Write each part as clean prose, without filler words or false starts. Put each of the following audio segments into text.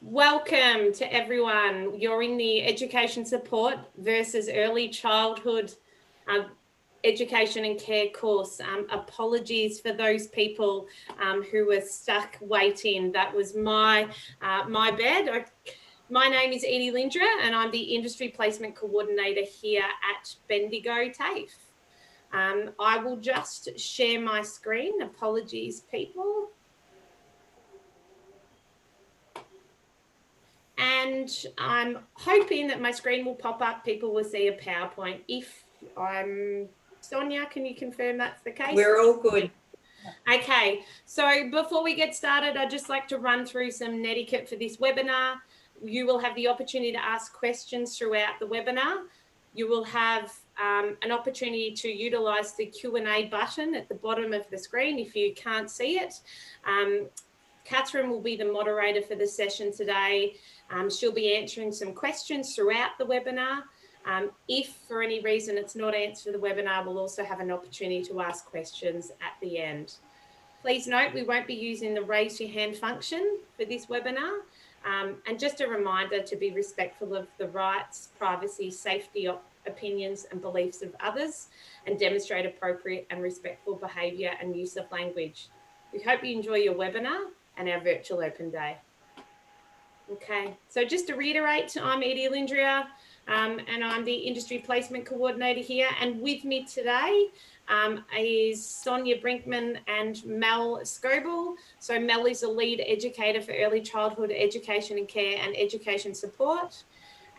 Welcome to everyone. You're in the Education Support versus Early Childhood Education and Care course. Apologies for those people who were stuck waiting. That was my bad. My name is Edie Lindra and I'm the Industry Placement Coordinator here at Bendigo TAFE. I will just share my screen. Apologies, people. And I'm hoping that my screen will pop up. People will see a PowerPoint. Sonia, can you confirm that's the case? We're all good. Okay, so before we get started, I'd just like to run through some netiquette for this webinar. You will have the opportunity to ask questions throughout the webinar. You will have an opportunity to utilise the Q&A button at the bottom of the screen if you can't see it. Catherine will be the moderator for the session today. She'll be answering some questions throughout the webinar. If for any reason it's not answered for the webinar, we'll also have an opportunity to ask questions at the end. Please note we won't be using the raise your hand function for this webinar. And just a reminder to be respectful of the rights, privacy, safety, opinions and beliefs of others and demonstrate appropriate and respectful behaviour and use of language. We hope you enjoy your webinar and our virtual open day. Okay, so just to reiterate, I'm Edie Lindria and I'm the Industry Placement Coordinator here. And with me today is Sonia Brinkman and Mel Scoble. So Mel is a lead educator for early childhood education and care and education support.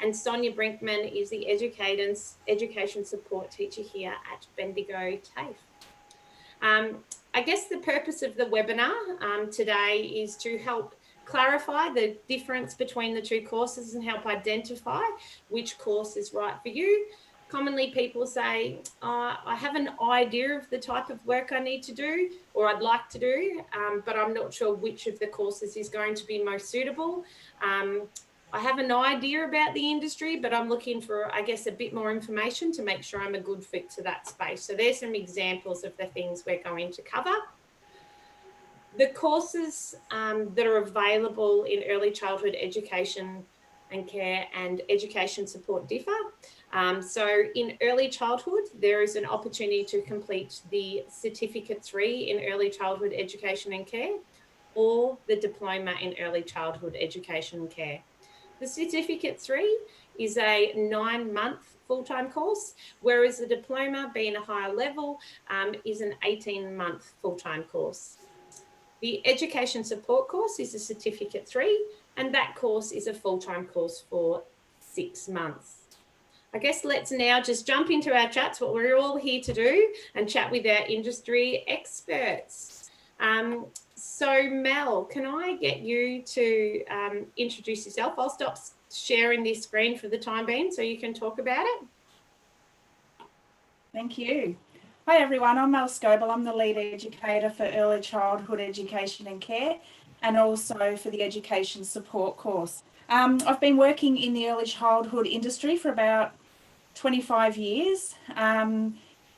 And Sonia Brinkman is the education support teacher here at Bendigo TAFE. I guess the purpose of the webinar today is to help clarify the difference between the two courses and help identify which course is right for you. Commonly people say, I have an idea of the type of work I need to do or I'd like to do, but I'm not sure which of the courses is going to be most suitable. I have an idea about the industry, but I'm looking for, I guess, a bit more information to make sure I'm a good fit to that space. So there's some examples of the things we're going to cover. The courses that are available in early childhood education and care and education support differ. So in early childhood, there is an opportunity to complete the Certificate 3 in early childhood education and care or the Diploma in early childhood education and care. The Certificate 3 is a 9-month full-time course, whereas the Diploma, being a higher level, is an 18-month full-time course. The Education Support course is a Certificate 3, and that course is a full-time course for 6 months. I guess let's now just jump into our chats, what we're all here to do, and chat with our industry experts. So Mel, can I get you to introduce yourself? I'll stop sharing this screen for the time being so you can talk about it. Thank you. Hi everyone, I'm Mel Scoble. I'm the lead educator for early childhood education and care and also for the education support course. I've been working in the early childhood industry for about 25 years.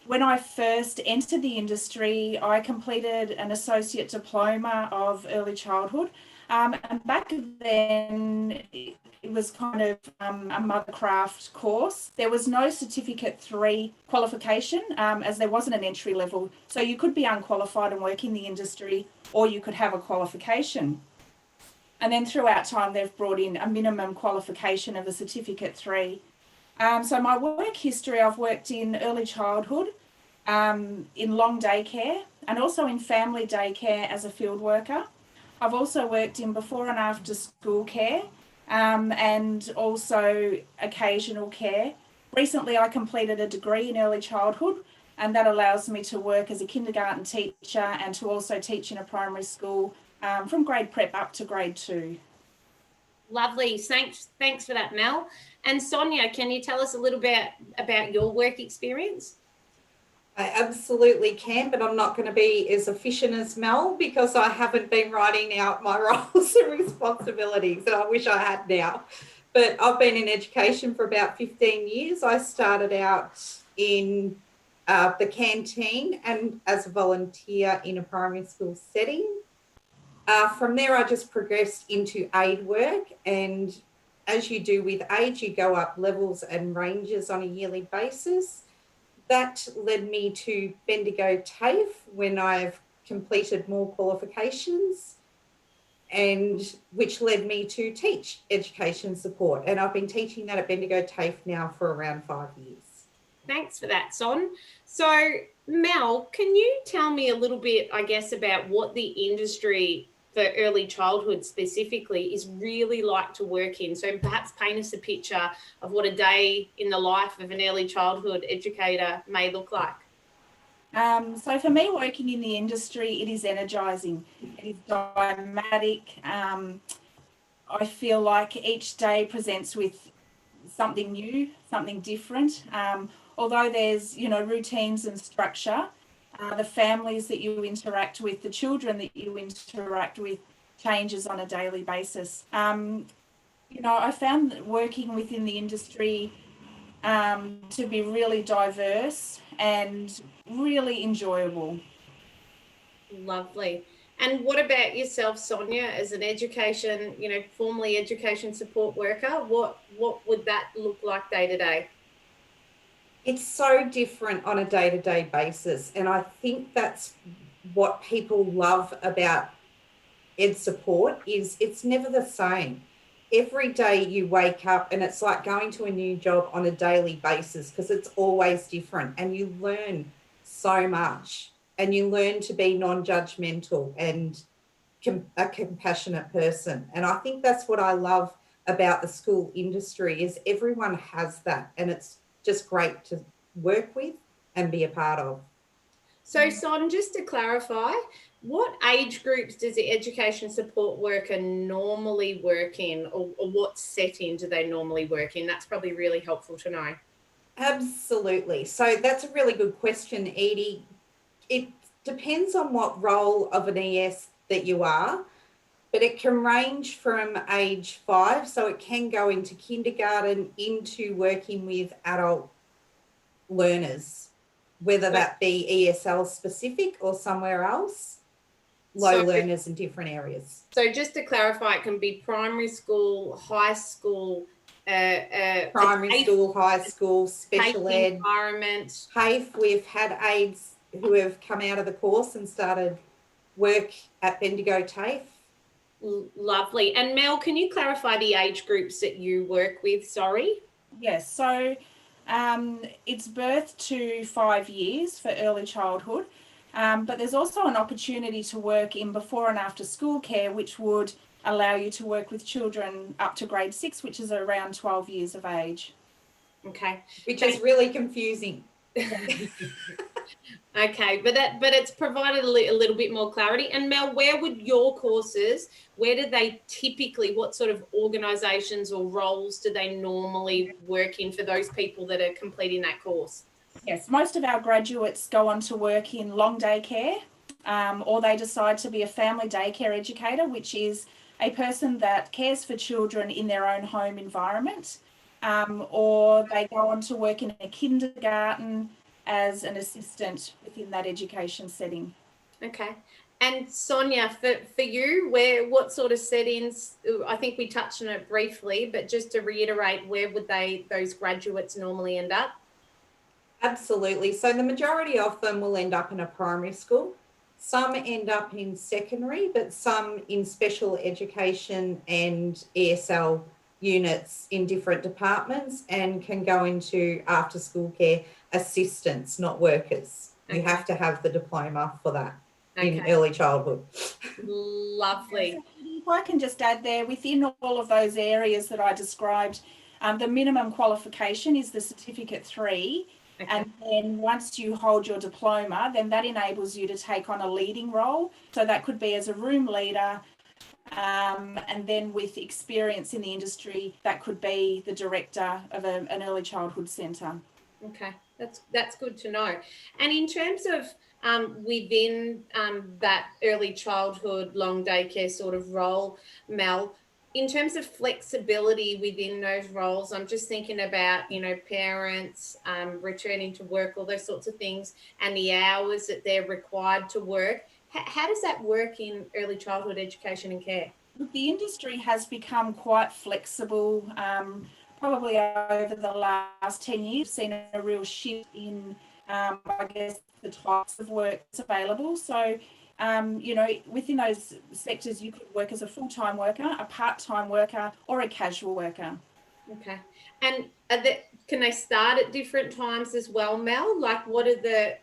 When I first entered the industry, I completed an associate diploma of early childhood. And back then, it was kind of a mothercraft course. There was no Certificate 3 qualification as there wasn't an entry level. So you could be unqualified and work in the industry or you could have a qualification. And then throughout time, they've brought in a minimum qualification of a Certificate 3. So my work history, I've worked in early childhood, in long day care and also in family daycare as a field worker. I've also worked in before and after school care and also occasional care. Recently, I completed a degree in early childhood and that allows me to work as a kindergarten teacher and to also teach in a primary school from grade prep up to grade 2. Lovely. Thanks for that, Mel. And Sonia, can you tell us a little bit about your work experience? I absolutely can, but I'm not going to be as efficient as Mel because I haven't been writing out my roles and responsibilities that I wish I had now. But I've been in education for about 15 years. I started out in the canteen and as a volunteer in a primary school setting. From there, I just progressed into aid work, and as you do with aid, you go up levels and ranges on a yearly basis. That led me to Bendigo TAFE when I've completed more qualifications, and which led me to teach education support. And I've been teaching that at Bendigo TAFE now for around 5 years. Thanks for that, Son. So, Mel, can you tell me a little bit, I guess, about what the industry for early childhood specifically is really like to work in? So perhaps paint us a picture of what a day in the life of an early childhood educator may look like. So for me, working in the industry, it is energising. It is dynamic. I feel like each day presents with something new, something different. Although there's, routines and structure, the families that you interact with, the children that you interact with changes on a daily basis. I found that working within the industry to be really diverse and really enjoyable. Lovely. And what about yourself, Sonia, as an education, formerly education support worker? What would that look like day to day? It's so different on a day-to-day basis. And I think that's what people love about ed support is it's never the same. Every day you wake up and it's like going to a new job on a daily basis because it's always different, and you learn so much, and you learn to be non-judgmental and a compassionate person. And I think that's what I love about the school industry is everyone has that, and it's just great to work with and be a part of. So, Son, just to clarify, what age groups does the education support worker normally work in, or what setting do they normally work in? That's probably really helpful to know. Absolutely. So that's a really good question, Edie. It depends on what role of an ES that you are, but it can range from age 5. So it can go into kindergarten, into working with adult learners, whether that be ESL specific or somewhere else, low learners in different areas. So just to clarify, it can be primary school, high school, primary school, high school, special ed environment. TAFE, we've had aides who have come out of the course and started work at Bendigo TAFE. Lovely. And Mel, can you clarify the age groups that you work with? Sorry. Yes. So it's birth to 5 years for early childhood, but there's also an opportunity to work in before and after school care, which would allow you to work with children up to grade 6, which is around 12 years of age. Okay. Which is really confusing. Okay, but it's provided a little bit more clarity. And Mel, where would your courses, where do they typically, what sort of organisations or roles do they normally work in for those people that are completing that course? Yes, most of our graduates go on to work in long day care, or they decide to be a family daycare educator, which is a person that cares for children in their own home environment, or they go on to work in a kindergarten as an assistant within that education setting. Okay. And Sonia, for you, what sort of settings, I think we touched on it briefly, but just to reiterate, where would those graduates normally end up? Absolutely. So the majority of them will end up in a primary school. Some end up in secondary, but some in special education and ESL units in different departments, and can go into after school care assistants, not workers. Okay. You have to have the diploma for that in early childhood. Lovely. If I can just add there, within all of those areas that I described, the minimum qualification is the Certificate 3. Okay. And then once you hold your diploma, then that enables you to take on a leading role. So that could be as a room leader, and then with experience in the industry, that could be the director of an early childhood centre. Okay, that's good to know. And in terms of within that early childhood long daycare sort of role, Mel, in terms of flexibility within those roles, I'm just thinking about, parents returning to work, all those sorts of things, and the hours that they're required to work. How does that work in early childhood education and care? The industry has become quite flexible. Probably over the last 10 years, seen a real shift in, I guess, the types of work that's available. So, within those sectors, you could work as a full-time worker, a part-time worker, or a casual worker. Okay. And can they start at different times as well, Mel? Like, what are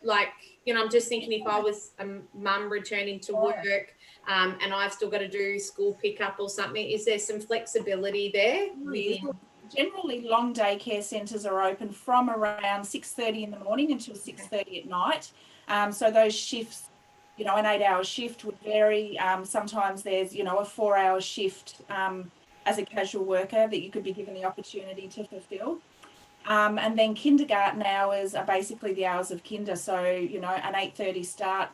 I'm just thinking if I was a mum returning to work and I've still got to do school pickup or something, is there some flexibility there? Generally, long day care centres are open from around 6:30 in the morning until 6:30 at night. So those shifts, an 8-hour shift would vary. Sometimes there's, a 4-hour shift as a casual worker that you could be given the opportunity to fulfil. And then kindergarten hours are basically the hours of kinder. So, an 8:30 start.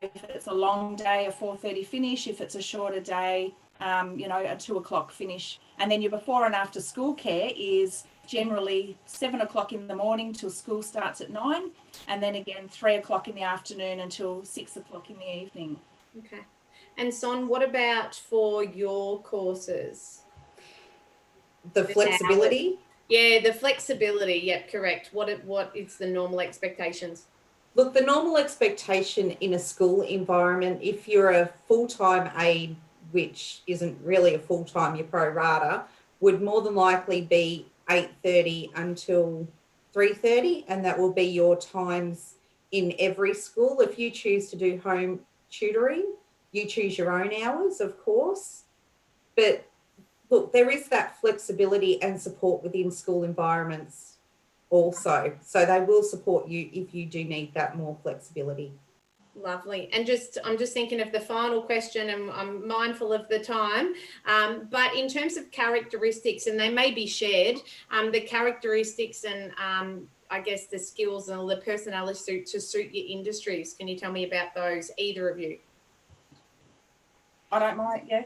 If it's a long day, a 4:30 finish. If it's a shorter day, a 2 o'clock finish. And then your before and after school care is generally 7 o'clock in the morning till school starts at 9. And then again, 3 o'clock in the afternoon until 6 o'clock in the evening. Okay. And Son, what about for your courses? The flexibility? Yeah, the flexibility. Yep, correct. What is the normal expectations? Look, the normal expectation in a school environment, if you're a full-time aide, which isn't really a full-time, you're pro rata, would more than likely be 8:30 until 3:30, and that will be your times in every school. If you choose to do home tutoring, you choose your own hours, of course. But look, there is that flexibility and support within school environments also. So they will support you if you do need that more flexibility. Lovely. And I'm just thinking of the final question, and I'm mindful of the time. But in terms of characteristics, and they may be shared, the characteristics and I guess the skills and the personality to suit your industries. Can you tell me about those, either of you? I don't mind, yeah.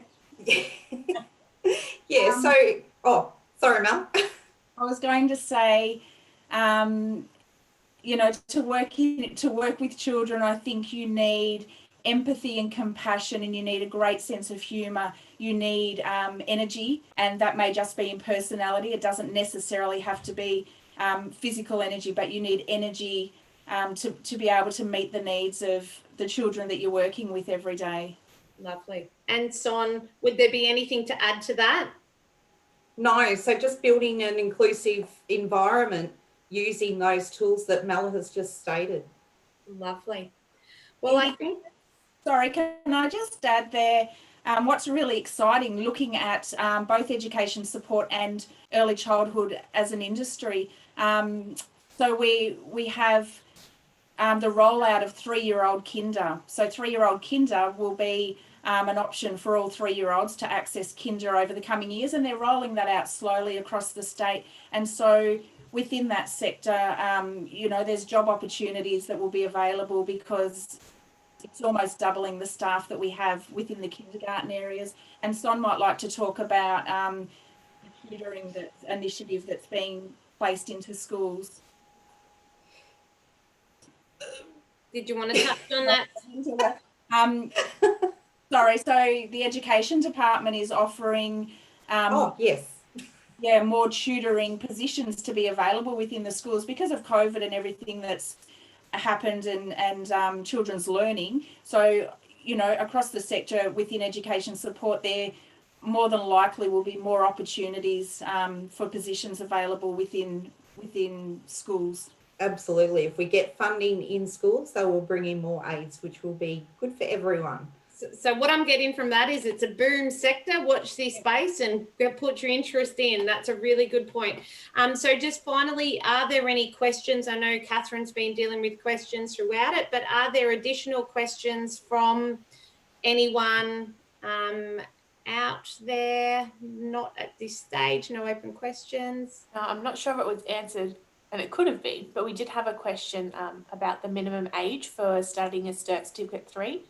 Yeah. Sorry, Mel. I was going to say, to work with children, I think you need empathy and compassion, and you need a great sense of humour. You need energy, and that may just be in personality. It doesn't necessarily have to be physical energy, but you need energy to be able to meet the needs of the children that you're working with every day. Lovely. And Son, would there be anything to add to that? No, so just building an inclusive environment using those tools that Mel has just stated. Lovely. Well, I think... Sorry, can I just add there, what's really exciting looking at both education support and early childhood as an industry. So we have the rollout of 3-year-old kinder. So 3-year-old kinder will be an option for all 3-year-olds to access kinder over the coming years, and they're rolling that out slowly across the state. And so within that sector, there's job opportunities that will be available because it's almost doubling the staff that we have within the kindergarten areas. And Son might like to talk about the tutoring initiative that's being placed into schools. Did you want to touch on that? Sorry, so the education department is offering yes. Yeah, more tutoring positions to be available within the schools because of COVID and everything that's happened and children's learning. So, across the sector within education support, there more than likely will be more opportunities for positions available within schools. Absolutely. If we get funding in schools, they will bring in more aides, which will be good for everyone. So what I'm getting from that is it's a boom sector. Watch this space and put your interest in. That's a really good point. So just finally, are there any questions? I know Catherine's been dealing with questions throughout it, but are there additional questions from anyone out there? Not at this stage, no open questions. I'm not sure if it was answered, and it could have been, but we did have a question about the minimum age for studying a Sturt Certificate 3.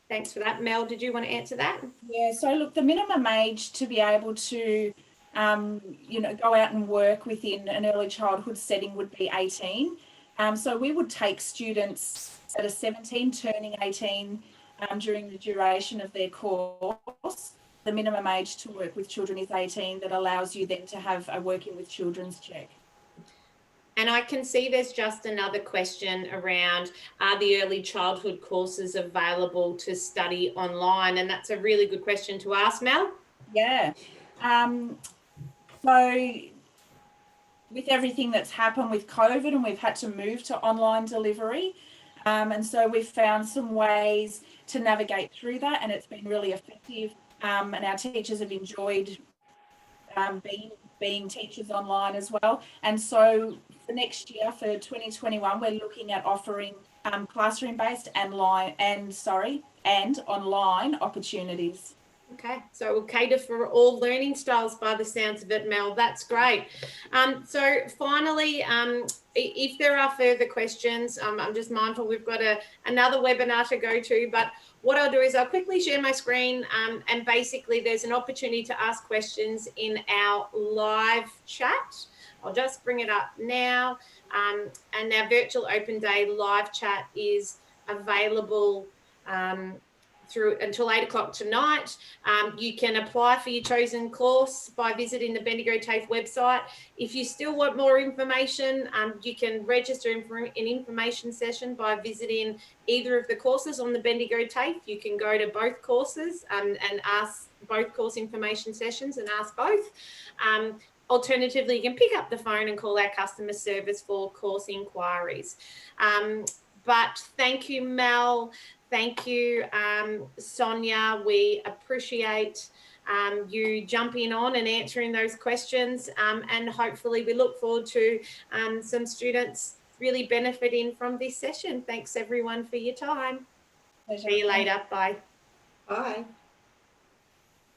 Thanks for that. Mel, did you want to answer that? Yeah, so look, the minimum age to be able to, go out and work within an early childhood setting would be 18. So we would take students that are 17 turning 18 during the duration of their course. The minimum age to work with children is 18. That allows you then to have a working with children's check. And I can see there's just another question around, are the early childhood courses available to study online? And that's a really good question to ask, Mel. Yeah. So with everything that's happened with COVID, and we've had to move to online delivery. And so we've found some ways to navigate through that, and it's been really effective. And our teachers have enjoyed being teachers online as well. And so for next year, for 2021, we're looking at offering classroom-based and online opportunities. Okay, so we'll cater for all learning styles by the sounds of it, Mel. That's great. So finally, if there are further questions, I'm just mindful we've got another webinar to go to, but what I'll do is I'll quickly share my screen, and basically there's an opportunity to ask questions in our live chat. I'll just bring it up now. And our virtual open day live chat is available through until 8 o'clock tonight. You can apply for your chosen course by visiting the Bendigo TAFE website. If you still want more information, you can register in for an information session by visiting either of the courses on the Bendigo TAFE. You can go to both courses and ask both course information sessions and ask both. Alternatively, you can pick up the phone and call our customer service for course inquiries. But thank you, Mel. Thank you, Sonia. We appreciate you jumping on and answering those questions. And hopefully we look forward to some students really benefiting from this session. Thanks everyone for your time. Pleasure. See you later. Bye. Bye.